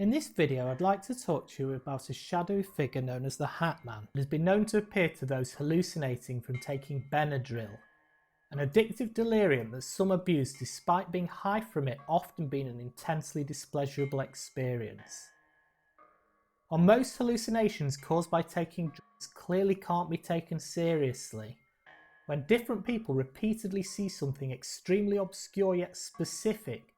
In this video I'd like to talk to you about a shadowy figure known as the Hatman. It has been known to appear to those hallucinating from taking Benadryl, an addictive delirium that some abuse despite being high from it often being an intensely displeasurable experience. While most hallucinations caused by taking drugs clearly can't be taken seriously, when different people repeatedly see something extremely obscure yet specific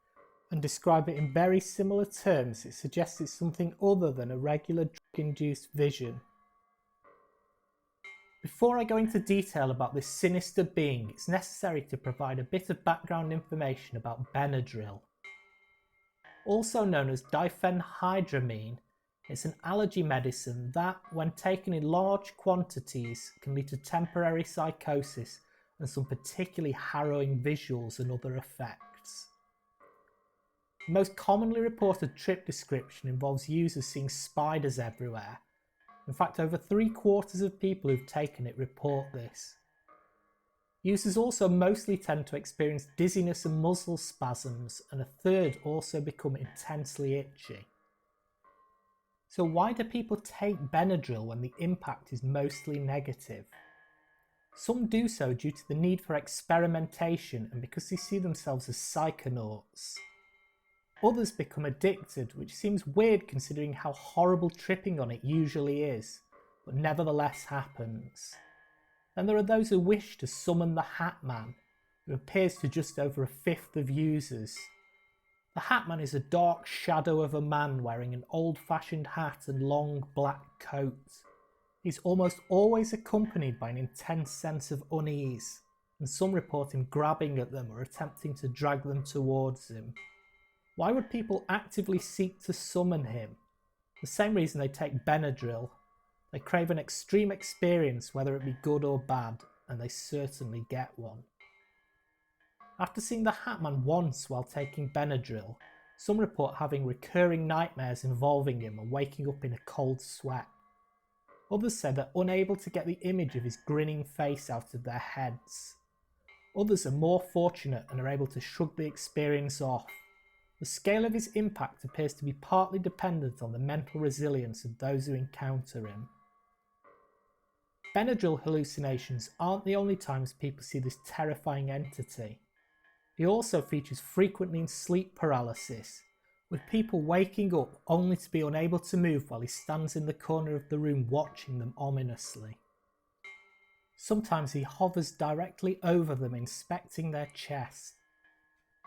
and describe it in very similar terms, it suggests it's something other than a regular drug-induced vision. Before I go into detail about this sinister being, it's necessary to provide a bit of background information about Benadryl. Also known as diphenhydramine, it's an allergy medicine that, when taken in large quantities, can lead to temporary psychosis and some particularly harrowing visuals and other effects. The most commonly reported trip description involves users seeing spiders everywhere. In fact, over 3/4 of people who've taken it report this. Users also mostly tend to experience dizziness and muscle spasms, and a third also become intensely itchy. So why do people take Benadryl when the impact is mostly negative? Some do so due to the need for experimentation and because they see themselves as psychonauts. Others become addicted, which seems weird considering how horrible tripping on it usually is, but nevertheless happens. Then there are those who wish to summon the Hatman, who appears to just over a fifth of users. The Hatman is a dark shadow of a man wearing an old-fashioned hat and long black coat. He's almost always accompanied by an intense sense of unease, and some report him grabbing at them or attempting to drag them towards him. Why would people actively seek to summon him? The same reason they take Benadryl. They crave an extreme experience, whether it be good or bad, and they certainly get one. After seeing the Hatman once while taking Benadryl, some report having recurring nightmares involving him and waking up in a cold sweat. Others say they're unable to get the image of his grinning face out of their heads. Others are more fortunate and are able to shrug the experience off. The scale of his impact appears to be partly dependent on the mental resilience of those who encounter him. Benadryl hallucinations aren't the only times people see this terrifying entity. He also features frequently in sleep paralysis, with people waking up only to be unable to move while he stands in the corner of the room watching them ominously. Sometimes he hovers directly over them, inspecting their chest.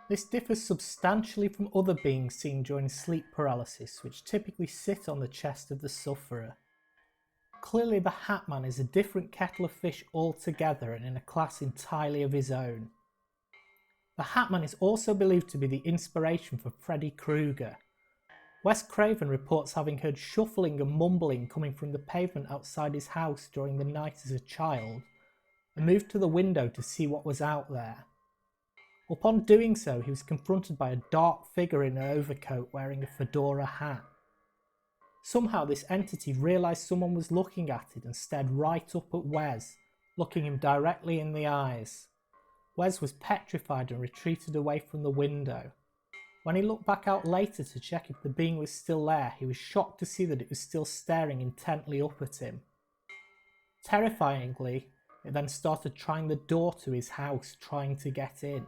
This differs substantially from other beings seen during sleep paralysis, which typically sit on the chest of the sufferer. Clearly the Hatman is a different kettle of fish altogether and in a class entirely of his own. The Hatman is also believed to be the inspiration for Freddy Krueger. Wes Craven reports having heard shuffling and mumbling coming from the pavement outside his house during the night as a child, and moved to the window to see what was out there. Upon doing so, he was confronted by a dark figure in an overcoat wearing a fedora hat. Somehow this entity realised someone was looking at it and stared right up at Wes, looking him directly in the eyes. Wes was petrified and retreated away from the window. When he looked back out later to check if the being was still there, he was shocked to see that it was still staring intently up at him. Terrifyingly, it then started trying the door to his house, trying to get in.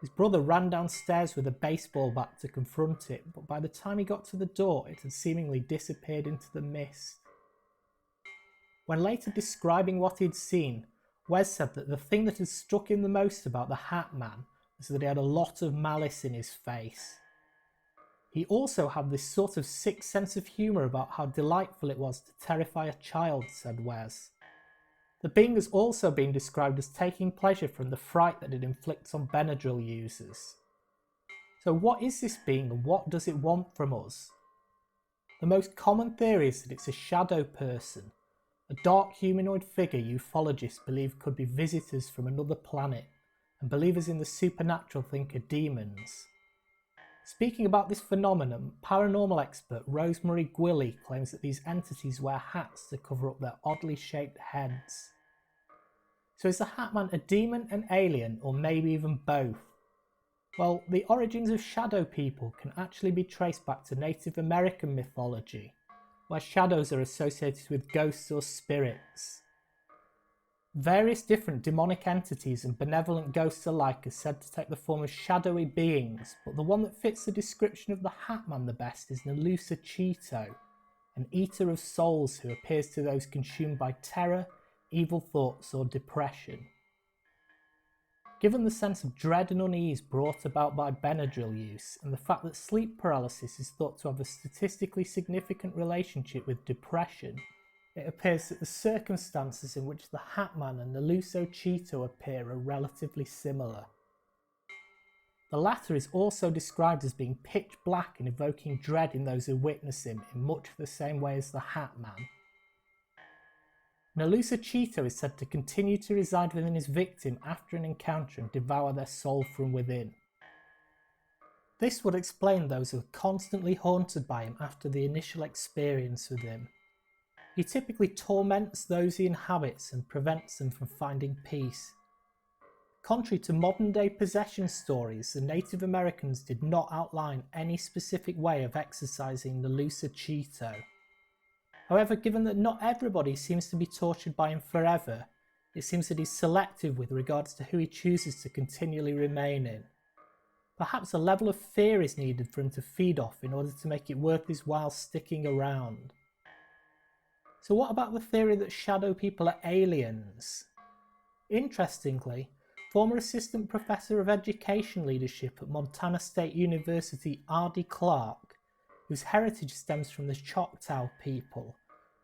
His brother ran downstairs with a baseball bat to confront it, but by the time he got to the door, it had seemingly disappeared into the mist. When later describing what he'd seen, Wes said that the thing that had struck him the most about the Hatman was that he had a lot of malice in his face. He also had this sort of sick sense of humour about how delightful it was to terrify a child, said Wes. The being has also been described as taking pleasure from the fright that it inflicts on Benadryl users. So what is this being and what does it want from us? The most common theory is that it's a shadow person, a dark humanoid figure ufologists believe could be visitors from another planet, and believers in the supernatural think are demons. Speaking about this phenomenon, paranormal expert Rosemary Gwilly claims that these entities wear hats to cover up their oddly shaped heads. So is the Hatman a demon, an alien, or maybe even both? Well, the origins of shadow people can actually be traced back to Native American mythology, where shadows are associated with ghosts or spirits. Various different demonic entities and benevolent ghosts alike are said to take the form of shadowy beings, but the one that fits the description of the Hatman the best is malicious, an eater of souls who appears to those consumed by terror, evil thoughts or depression. Given the sense of dread and unease brought about by Benadryl use, and the fact that sleep paralysis is thought to have a statistically significant relationship with depression, it appears that the circumstances in which the Hatman and the malicious appear are relatively similar. The latter is also described as being pitch black and evoking dread in those who witness him in much the same way as the Hatman. Malicious is said to continue to reside within his victim after an encounter and devour their soul from within. This would explain those who are constantly haunted by him after the initial experience with him. He typically torments those he inhabits and prevents them from finding peace. Contrary to modern day possession stories, the Native Americans did not outline any specific way of exorcising the malicious. However, given that not everybody seems to be tortured by him forever, it seems that he's selective with regards to who he chooses to continually remain in. Perhaps a level of fear is needed for him to feed off in order to make it worth his while sticking around. So what about the theory that shadow people are aliens? Interestingly, former assistant professor of education leadership at Montana State University R.D. Clark, whose heritage stems from the Choctaw people,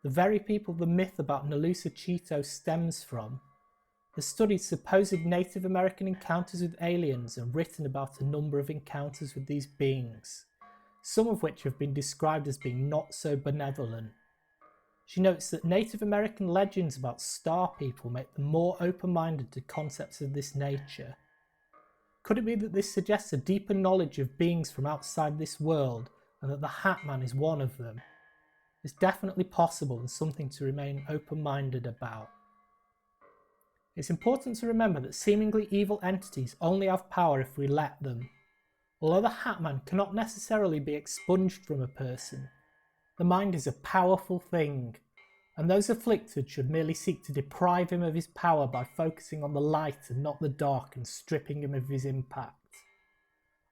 the very people the myth about malicious stems from, has studied supposed Native American encounters with aliens and written about a number of encounters with these beings, some of which have been described as being not so benevolent. She notes that Native American legends about star people make them more open-minded to concepts of this nature. Could it be that this suggests a deeper knowledge of beings from outside this world, and that the Hatman is one of them? It's definitely possible and something to remain open-minded about. It's important to remember that seemingly evil entities only have power if we let them. Although the Hatman cannot necessarily be expunged from a person, the mind is a powerful thing, and those afflicted should merely seek to deprive him of his power by focusing on the light and not the dark and stripping him of his impact.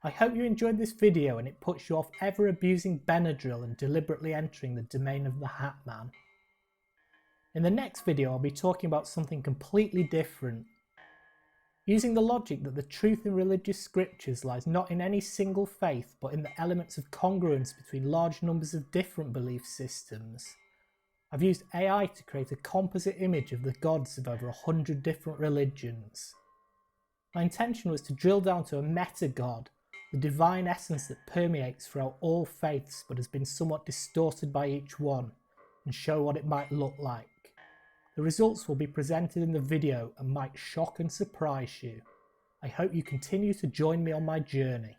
I hope you enjoyed this video and it puts you off ever abusing Benadryl and deliberately entering the domain of the Hatman. In the next video I'll be talking about something completely different. Using the logic that the truth in religious scriptures lies not in any single faith but in the elements of congruence between large numbers of different belief systems, I've used AI to create a composite image of the gods of over 100 different religions. My intention was to drill down to a meta-god, the divine essence that permeates throughout all faiths but has been somewhat distorted by each one, and show what it might look like. The results will be presented in the video and might shock and surprise you. I hope you continue to join me on my journey.